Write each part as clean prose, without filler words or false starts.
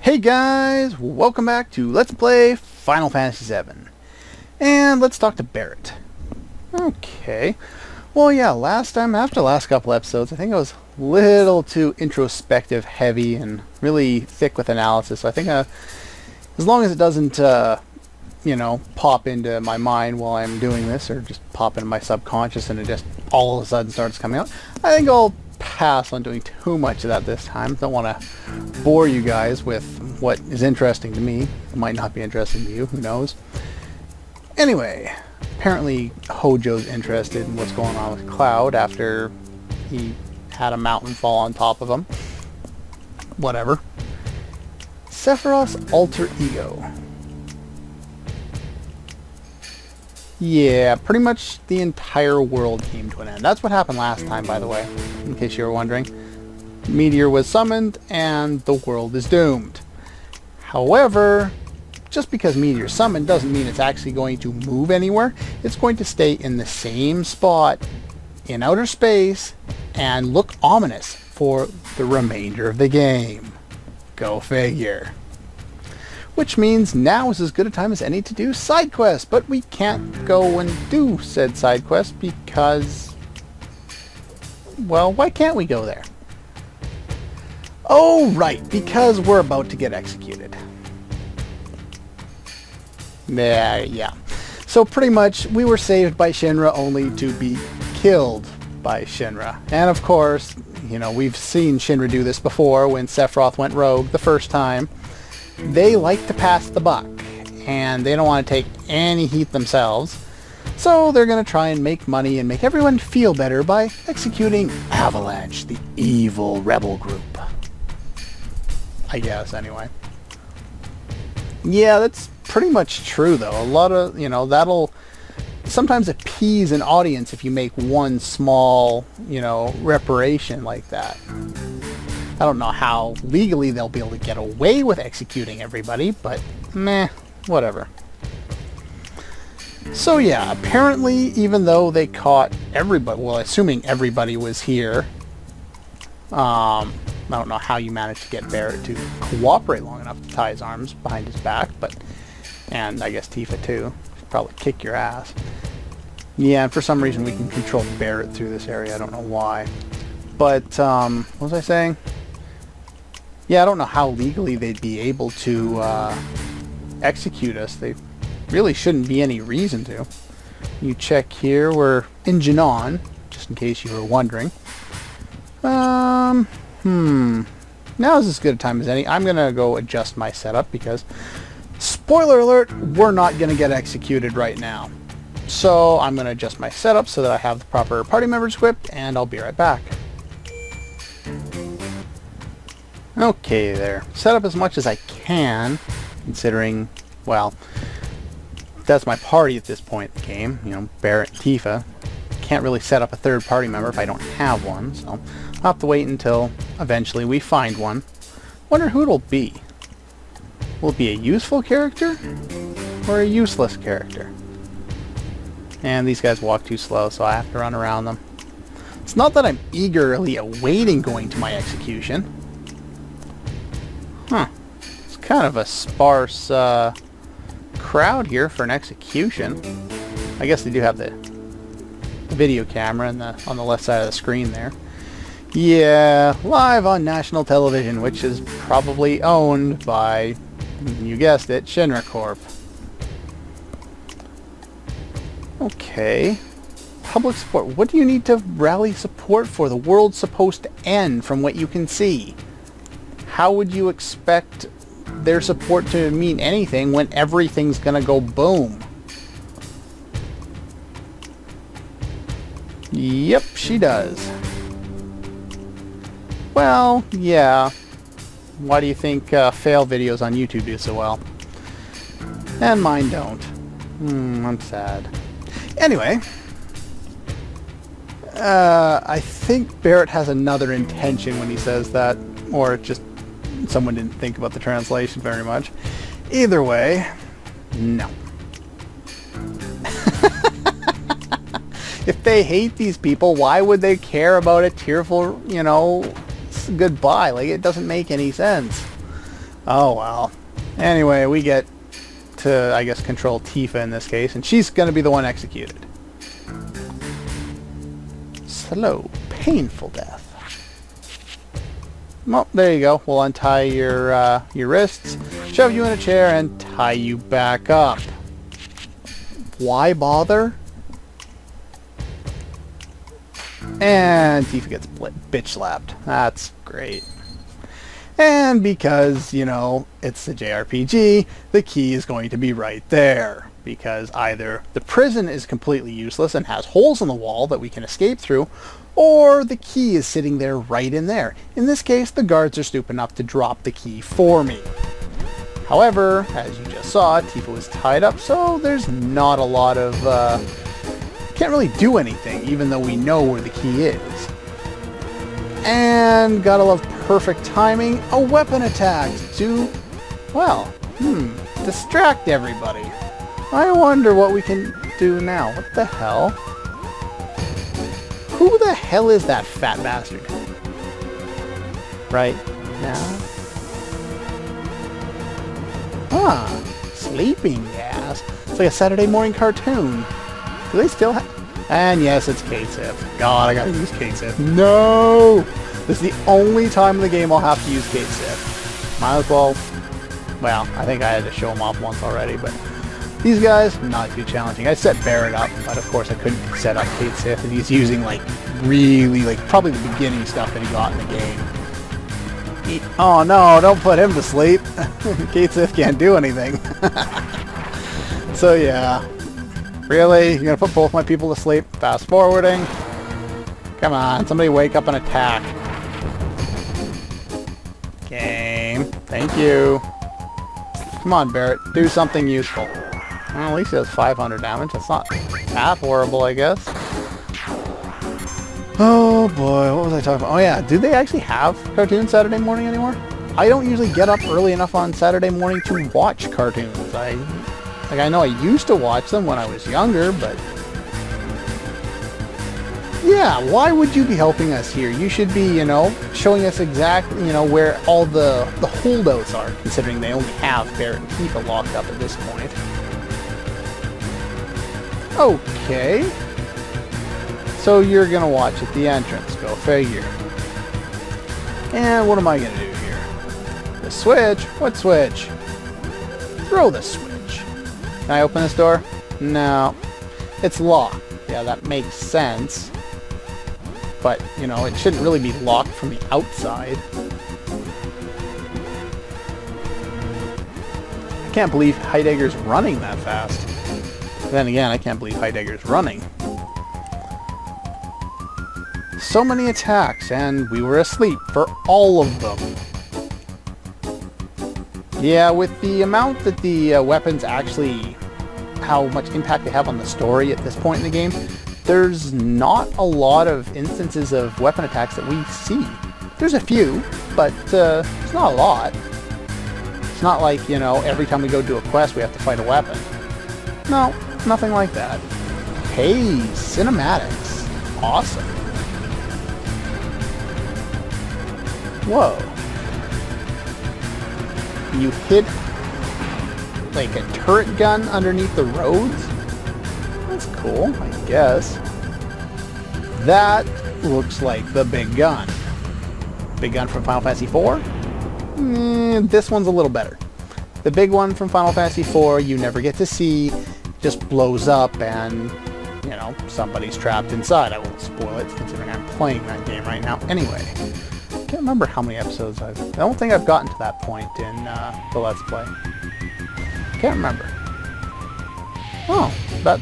Hey guys, welcome back to Let's Play Final Fantasy VII. And let's talk to Barret. Okay. Well, yeah, last time, after the last couple episodes, I think I was a little too introspective heavy and really thick with analysis. So I think as long as it doesn't, pop into my mind while I'm doing this, or just pop into my subconscious and it just all of a sudden starts coming out, I think I'll pass on doing too much of that this time. Don't want to bore you guys with what is interesting to me. It might not be interesting to you, who knows. Anyway, apparently Hojo's interested in what's going on with Cloud after he had a mountain fall on top of him. Whatever. Sephiroth's alter ego. Yeah, pretty much the entire world came to an end. That's what happened last time, by the way, in case you were wondering. Meteor was summoned, and the world is doomed. However, just because Meteor summoned doesn't mean it's actually going to move anywhere. It's going to stay in the same spot in outer space and look ominous for the remainder of the game. Go figure. Which means now is as good a time as any to do side quests, but we can't go and do said side quest because, well, why can't we go there? Oh, right, because we're about to get executed. Yeah. So pretty much we were saved by Shinra only to be killed by Shinra. And of course, we've seen Shinra do this before when Sephiroth went rogue the first time. They like to pass the buck, and they don't want to take any heat themselves, so they're going to try and make money and make everyone feel better by executing Avalanche, the evil rebel group. I guess, anyway. Yeah, that's pretty much true, though. A lot of, that'll sometimes appease an audience if you make one small, reparation like that. I don't know how legally they'll be able to get away with executing everybody, but meh, whatever. So yeah, apparently even though they caught everybody, well, assuming everybody was here, I don't know how you managed to get Barret to cooperate long enough to tie his arms behind his back, and I guess Tifa too. She'd probably kick your ass. Yeah, and for some reason we can control Barret through this area, I don't know why. But, what was I saying? Yeah, I don't know how legally they'd be able to execute us. They really shouldn't be any reason to. You check here, we're in Janon, just in case you were wondering. Now is as good a time as any. I'm going to go adjust my setup because, spoiler alert, we're not going to get executed right now. So I'm going to adjust my setup so that I have the proper party members equipped, and I'll be right back. Okay there. Set up as much as I can, considering, well, that's my party at this point in the game. Barret and Tifa. Can't really set up a third party member if I don't have one, so I'll have to wait until eventually we find one. Wonder who it'll be. Will it be a useful character or a useless character? And these guys walk too slow, so I have to run around them. It's not that I'm eagerly awaiting going to my execution. Huh. It's kind of a sparse crowd here for an execution. I guess they do have the video camera on the left side of the screen there. Yeah, live on national television, which is probably owned by, you guessed it, Shinra Corp. Okay. Public support. What do you need to rally support for? The world's supposed to end from what you can see. How would you expect their support to mean anything when everything's gonna go boom? Yep, she does. Well, yeah. Why do you think fail videos on YouTube do so well? And mine don't. I'm sad. Anyway. I think Barret has another intention when he says that, or it just someone didn't think about the translation very much. Either way, no. If they hate these people, why would they care about a tearful, goodbye? Like, it doesn't make any sense. Oh well. Anyway, we get to, I guess, control Tifa in this case, and she's going to be the one executed. Slow, painful death. Well, there you go. We'll untie your wrists, shove you in a chair, and tie you back up. Why bother? And Tifa gets bitch slapped. That's great. And because, you know, it's a JRPG, the key is going to be right there. Because either the prison is completely useless and has holes in the wall that we can escape through, or the key is sitting there right in there. In this case, the guards are stupid enough to drop the key for me. However, as you just saw, Tifa was tied up, so there's not a lot of... can't really do anything, even though we know where the key is. And gotta love perfect timing, a weapon attack to, well, distract everybody. I wonder what we can do now. What the hell? Who the hell is that fat bastard? Right now? Ah, sleeping gas. It's like a Saturday morning cartoon. Do they still have... And yes, it's Kate Sith. God, I gotta use Kate Sith. No! This is the only time in the game I'll have to use Kate Sith. Might as well... Well, I think I had to show him off once already, but... These guys, not too challenging. I set Barrett up, but of course I couldn't set up Kate Sith, and he's using, like, really, like, probably the beginning stuff that he got in the game. Oh no, don't put him to sleep. Kate Sith can't do anything. So yeah. Really? You're gonna put both my people to sleep? Fast forwarding? Come on, somebody wake up and attack. Game. Thank you. Come on, Barrett. Do something useful. Well, at least he does 500 damage. That's not that horrible, I guess. Oh boy, what was I talking about? Oh yeah, do they actually have cartoons Saturday morning anymore? I don't usually get up early enough on Saturday morning to watch cartoons. I know I used to watch them when I was younger, but... Yeah, why would you be helping us here? You should be, you know, showing us exactly, you know, where all the holdouts are, considering they only have Barrett and Tifa locked up at this point. Okay. So you're gonna watch at the entrance, go figure. And what am I gonna do here? The switch? What switch? Throw the switch. Can I open this door? No. It's locked. Yeah, that makes sense. But, you know, it shouldn't really be locked from the outside. I can't believe Heidegger's running that fast. Then again, I can't believe Heidegger's running. So many attacks, and we were asleep for all of them. Yeah, with the amount that the weapons actually, how much impact they have on the story at this point in the game, there's not a lot of instances of weapon attacks that we see. There's a few, but it's not a lot. It's not like, you know, every time we go do a quest we have to fight a weapon. No, nothing like that. Hey, cinematics. Awesome. Whoa. You hid like a turret gun underneath the roads? That's cool, I guess. That looks like the big gun. Big gun from Final Fantasy IV? This one's a little better. The big one from Final Fantasy IV you never get to see, just blows up and, you know, somebody's trapped inside. I won't spoil it considering I'm playing that game right now. Anyway. I can't remember how many episodes I don't think I've gotten to that point in the Let's Play. Can't remember. Oh, that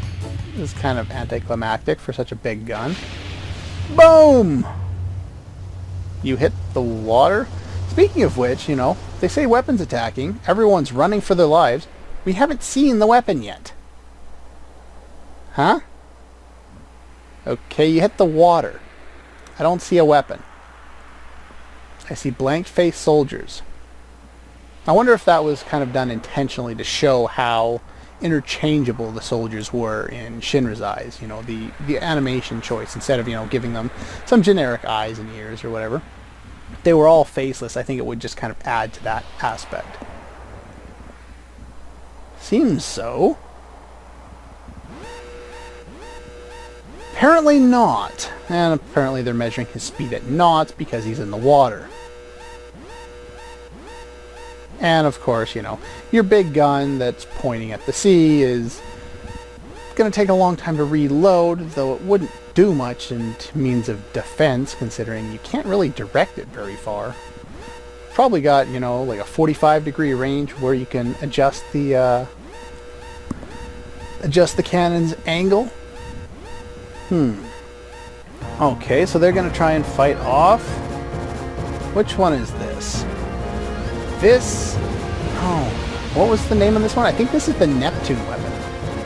is kind of anticlimactic for such a big gun. Boom! You hit the water? Speaking of which, you know, they say weapons attacking. Everyone's running for their lives. We haven't seen the weapon yet. Huh? Okay, you hit the water. I don't see a weapon. I see blank-faced soldiers. I wonder if that was kind of done intentionally to show how interchangeable the soldiers were in Shinra's eyes. You know, the animation choice, instead of, you know, giving them some generic eyes and ears or whatever. If they were all faceless, I think it would just kind of add to that aspect. Seems so. Apparently not. And apparently they're measuring his speed at knots because he's in the water. And of course, you know, your big gun that's pointing at the sea is going to take a long time to reload, though it wouldn't do much in means of defense, considering you can't really direct it very far. Probably got, you know, like a 45-degree range where you can adjust the cannon's angle. Okay, so they're going to try and fight off. Which one is this? This... Oh, what was the name of this one? I think this is the Neptune weapon.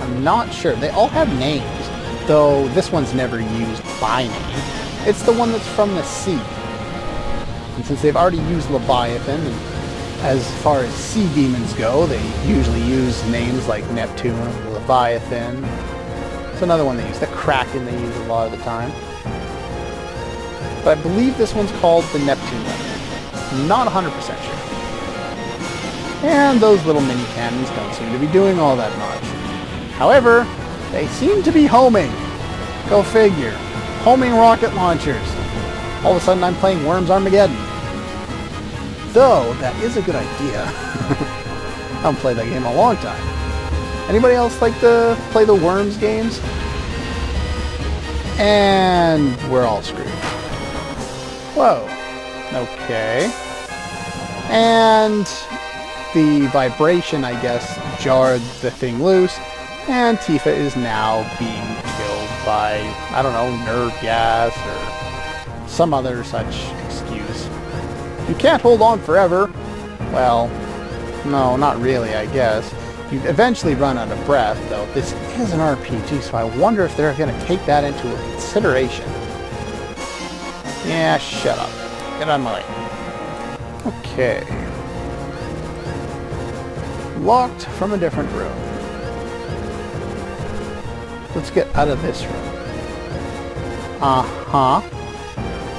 I'm not sure. They all have names, though this one's never used by name. It's the one that's from the sea. And since they've already used Leviathan, and as far as sea demons go, they usually use names like Neptune, Leviathan. It's another one they use. The Kraken they use a lot of the time. But I believe this one's called the Neptune weapon. I'm not 100% sure. And those little mini cannons don't seem to be doing all that much. However, they seem to be homing. Go figure. Homing rocket launchers. All of a sudden I'm playing Worms Armageddon. Though, that is a good idea. I haven't played that game in a long time. Anybody else like to play the Worms games? And we're all screwed. Whoa. Okay. And the vibration, I guess, jarred the thing loose, and Tifa is now being killed by, I don't know, nerve gas or some other such excuse. You can't hold on forever. Well, no, not really, I guess. You eventually run out of breath, though. This is an RPG, so I wonder if they're going to take that into consideration. Yeah, shut up. Get out of my way. Okay. Locked from a different room. Let's get out of this room. Uh-huh.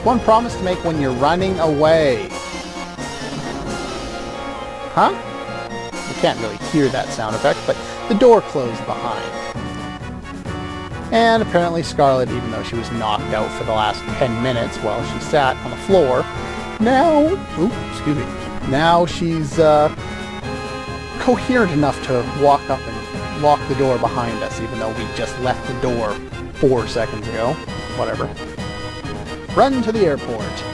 One promise to make when you're running away. Huh? You can't really hear that sound effect, but the door closed behind. And apparently Scarlet, even though she was knocked out for the last 10 minutes while she sat on the floor, now... Oops, excuse me. Now she's, coherent enough to walk up and lock the door behind us, even though we just left the door 4 seconds ago. Whatever. Run to the airport.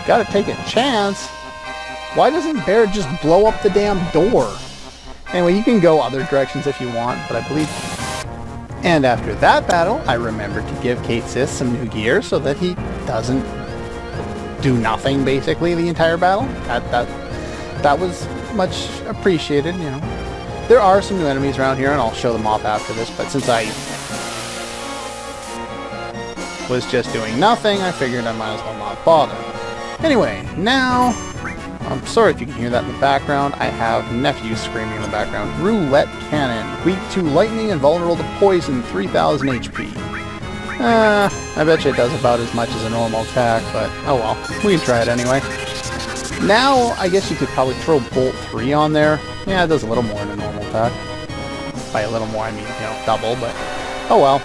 Gotta take a chance. Why doesn't Bear just blow up the damn door? Anyway, you can go other directions if you want, but I believe... And after that battle, I remembered to give Kate Sith some new gear so that he doesn't do nothing, basically, the entire battle. That was much appreciated, you know. There are some new enemies around here, and I'll show them off after this, but since I was just doing nothing, I figured I might as well not bother. Anyway, now... I'm sorry if you can hear that in the background. I have nephews screaming in the background. Roulette Cannon. Weak to lightning and vulnerable to poison. 3000 HP. I bet you it does about as much as a normal attack, but oh well. We can try it anyway. Now, I guess you could probably throw Bolt 3 on there. Yeah, it does a little more than a normal attack. By a little more, I mean, you know, double, but oh well.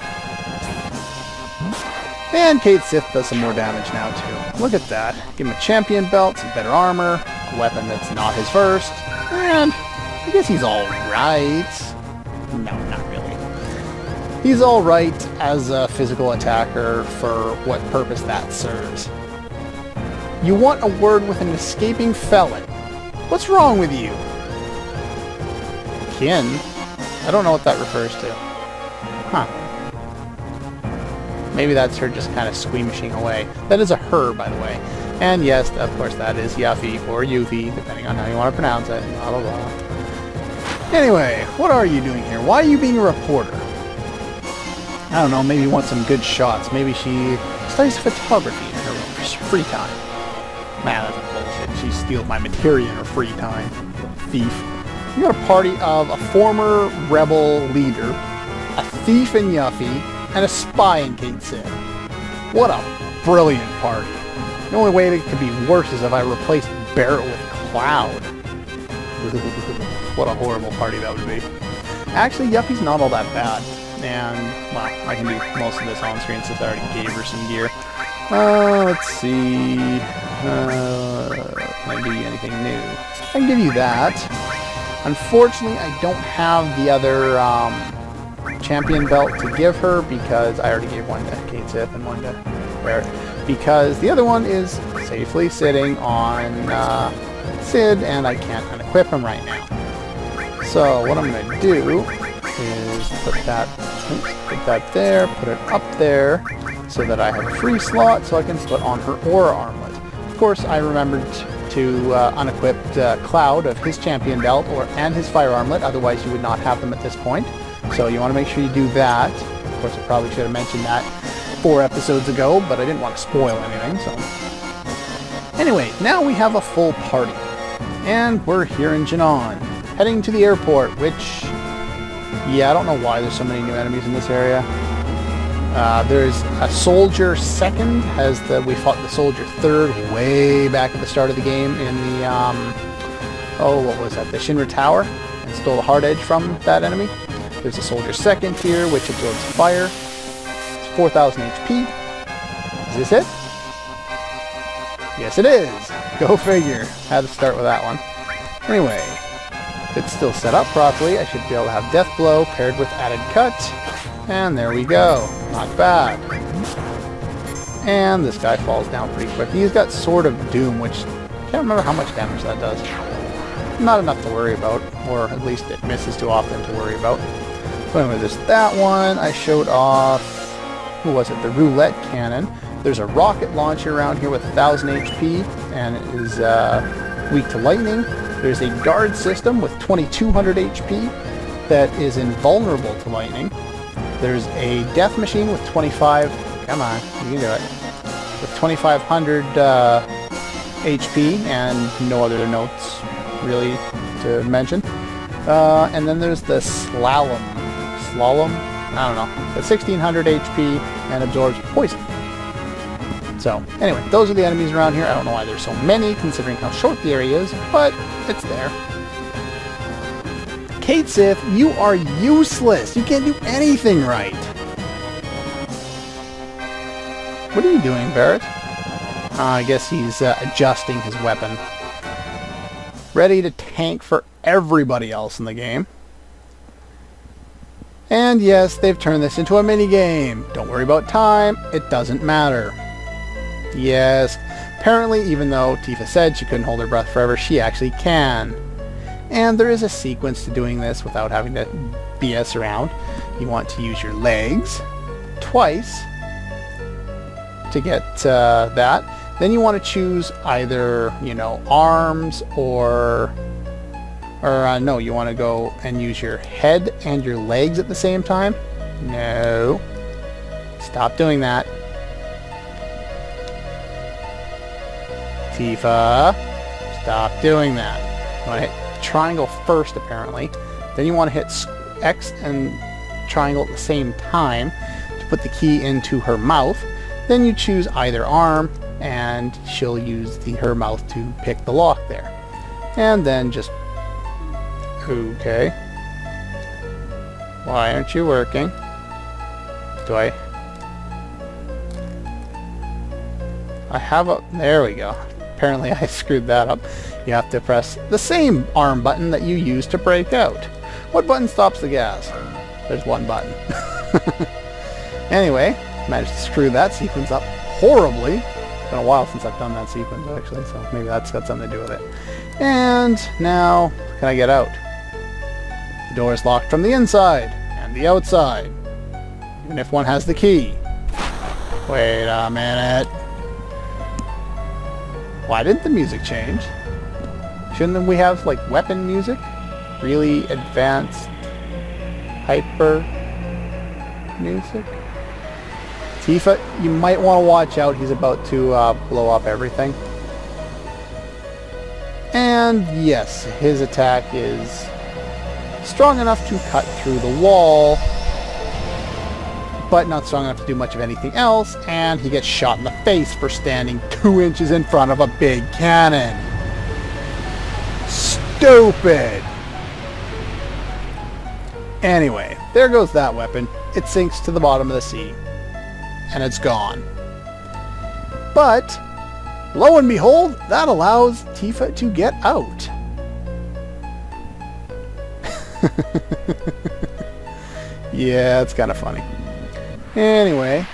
And Kate Sith does some more damage now, too. Look at that. Give him a champion belt, some better armor, a weapon that's not his first, and I guess he's alright. No, not really. He's alright as a physical attacker for what purpose that serves. You want a word with an escaping felon. What's wrong with you? Kin? I don't know what that refers to. Huh. Maybe that's her just kind of squeamishing away. That is a her, by the way. And yes, of course, that is Yuffie or Yuffie, depending on how you want to pronounce it. Blah, blah, blah. Anyway, what are you doing here? Why are you being a reporter? I don't know, maybe you want some good shots. Maybe she studies photography in her free time. Man, that's bullshit. She steals my materia in her free time. Thief. You got a party of a former rebel leader, a thief in Yuffie, and a spy in Kate Sith. What a brilliant party. The only way it could be worse is if I replaced Barret with Cloud. What a horrible party that would be. Actually, Yuffie's not all that bad. And, well, I can do most of this on screen since I already gave her some gear. Let's see. Can I give you anything new? I can give you that. Unfortunately, I don't have the other champion belt to give her because I already gave one to Kate Sith and one to Barret. Because the other one is safely sitting on Sid, and I can't unequip him right now. So what I'm going to do is put that there, put it up there, so that I have a free slot so I can put on her aura armlet. Of course, I remembered to unequip Cloud of his champion belt and his fire armlet, otherwise you would not have them at this point. So you want to make sure you do that. Of course, I probably should have mentioned that 4 episodes ago, but I didn't want to spoil anything, so... Anyway, now we have a full party. And we're here in Jinan, heading to the airport, which... Yeah, I don't know why there's so many new enemies in this area. There's a soldier second, we fought the soldier third way back at the start of the game in the, what was that, the Shinra Tower, and stole the hard edge from that enemy. There's a soldier second here, which absorbs fire. It's 4,000 HP. Is this it? Yes, it is! Go figure. Had to start with that one. Anyway, if it's still set up properly, I should be able to have Death Blow paired with added cut. And there we go. Not bad. And this guy falls down pretty quick. He's got Sword of Doom, which I can't remember how much damage that does. Not enough to worry about, or at least it misses too often to worry about. So anyway, there's that one. I showed off, who was it? The Roulette Cannon. There's a rocket launcher around here with 1,000 HP, and it is weak to lightning. There's a guard system with 2,200 HP that is invulnerable to lightning. There's a death machine with 25... Come on, you can do it. With 2,500 HP and no other notes, really, to mention. And then there's the Slalom. I don't know. That's 1,600 HP and absorbs poison. So, anyway, those are the enemies around here. I don't know why there's so many, considering how short the area is, but it's there. Kate Sith, you are useless! You can't do anything right! What are you doing, Barret? I guess he's adjusting his weapon. Ready to tank for everybody else in the game. And yes, they've turned this into a mini-game. Don't worry about time, it doesn't matter. Yes, apparently even though Tifa said she couldn't hold her breath forever, she actually can. And there is a sequence to doing this without having to BS around. You want to use your legs twice to get that. Then you want to choose either, arms or no, you want to go and use your head and your legs at the same time. No. Stop doing that. Tifa, stop doing that. You want to hit triangle first, apparently. Then you want to hit X and triangle at the same time to put the key into her mouth. Then you choose either arm, and she'll use her mouth to pick the lock there. And then just... Okay. Why aren't you working? Do I have a... There we go. Apparently I screwed that up. You have to press the same arm button that you used to break out. What button stops the gas? There's one button. Anyway, managed to screw that sequence up horribly. It's been a while since I've done that sequence, actually, so maybe that's got something to do with it. And now, can I get out? The door is locked from the inside and the outside, even if one has the key. Wait a minute. Why didn't the music change? Shouldn't we have, like, weapon music? Really advanced, hyper music? Tifa, you might want to watch out. He's about to blow up everything. And yes, his attack is strong enough to cut through the wall. but not strong enough to do much of anything else, and he gets shot in the face for standing 2 inches in front of a big cannon. Stupid! Anyway, there goes that weapon. It sinks to the bottom of the sea, and it's gone. But, lo and behold, that allows Tifa to get out. Yeah, it's kind of funny. Anyway,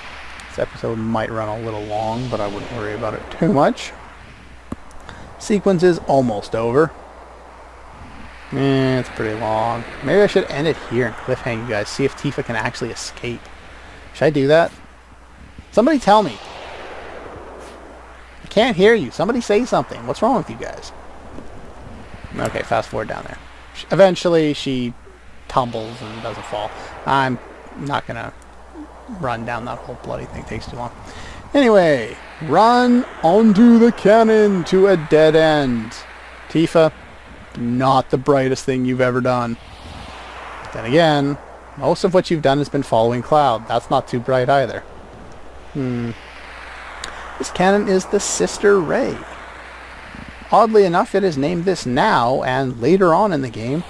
this episode might run a little long, but I wouldn't worry about it too much. Sequence is almost over. It's pretty long. Maybe I should end it here and cliffhang you guys, see if Tifa can actually escape. Should I do that? Somebody tell me. I can't hear you. Somebody say something. What's wrong with you guys? Okay, fast forward down there. Eventually, she tumbles and doesn't fall. I'm not gonna run down that whole bloody thing. It takes too long. Anyway, run onto the cannon to a dead end. Tifa, not the brightest thing you've ever done. Then again, most of what you've done has been following Cloud. That's not too bright either. This cannon is the Sister Ray. Oddly enough, it is named this now, and later on in the game,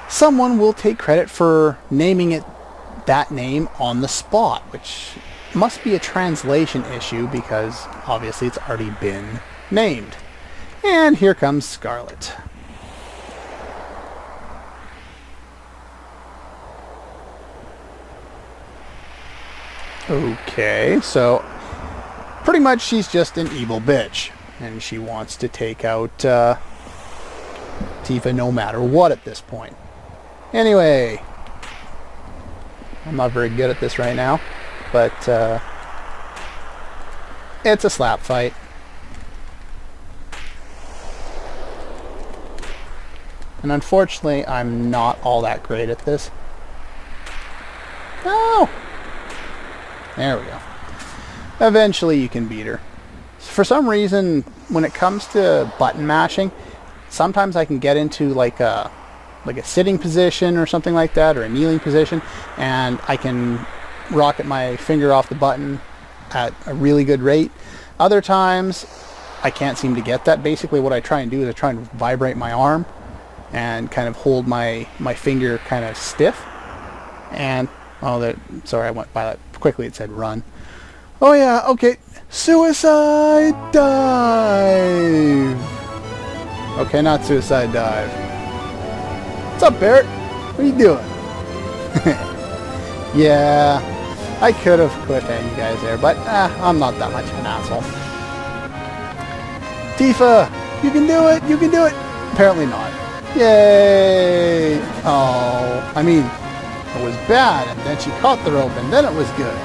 someone will take credit for naming it that name on the spot, which must be a translation issue because obviously it's already been named. And here comes Scarlet. Okay, so pretty much she's just an evil bitch, and she wants to take out Tifa no matter what at this point. Anyway, I'm not very good at this right now, but it's a slap fight. And unfortunately, I'm not all that great at this. No! There we go. Eventually you can beat her. For some reason, when it comes to button mashing, sometimes I can get into like a sitting position or something like that, or a kneeling position, and I can rocket my finger off the button at a really good rate. Other times, I can't seem to get that. Basically what I try and do is I try and vibrate my arm and kind of hold my finger kind of stiff. And, sorry, I went by that quickly. It said run. Oh yeah, okay. Suicide dive! Okay, not suicide dive. What's up, Barrett? What are you doing? Yeah, I could have cliffhanged you guys there, but I'm not that much of an asshole. Tifa, you can do it! You can do it! Apparently not. Yay! Oh, I mean, it was bad, and then she caught the rope, and then it was good.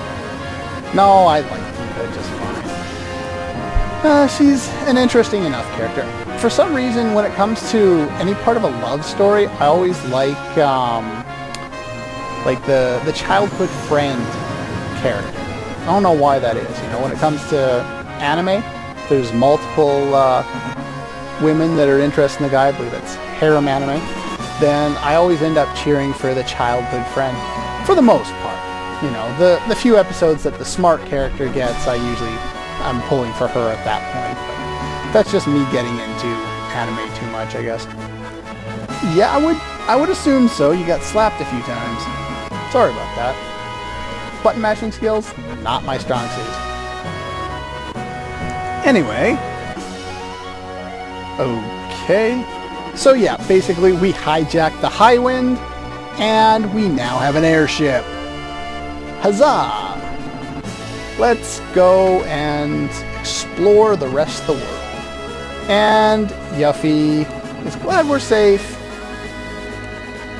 No, I like Tifa just fine. She's an interesting enough character. For some reason, when it comes to any part of a love story, I always like the childhood friend character. I don't know why that is. You know, when it comes to anime, there's multiple women that are interested in the guy. I believe it's harem anime. Then I always end up cheering for the childhood friend, for the most part. You know, the few episodes that the smart character gets, I'm pulling for her at that point. But that's just me getting into anime too much, I guess. Yeah, I would assume so. You got slapped a few times. Sorry about that. Button mashing skills, not my strong suit. Anyway. Okay. So yeah, basically we hijacked the High Wind, and we now have an airship. Huzzah! Let's go and explore the rest of the world. And Yuffie is glad we're safe,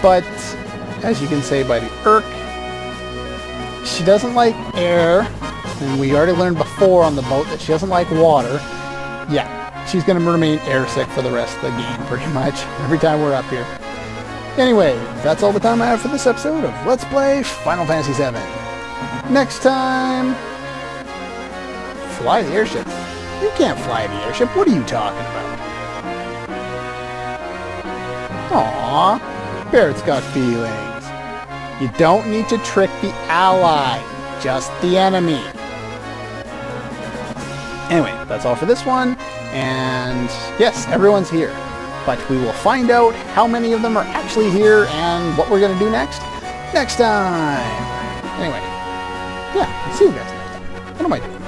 but as you can say by the Irk, she doesn't like air, and we already learned before on the boat that she doesn't like water. Yeah, she's going to remain airsick for the rest of the game, pretty much, every time we're up here. Anyway, that's all the time I have for this episode of Let's Play Final Fantasy VII. Next time... Fly the airship? You can't fly the airship. What are you talking about? Aww, Barrett's got feelings. You don't need to trick the ally, just the enemy. Anyway, that's all for this one, and yes, everyone's here. But we will find out how many of them are actually here and what we're going to do next time. Anyway, yeah, see you guys next time. What am I doing?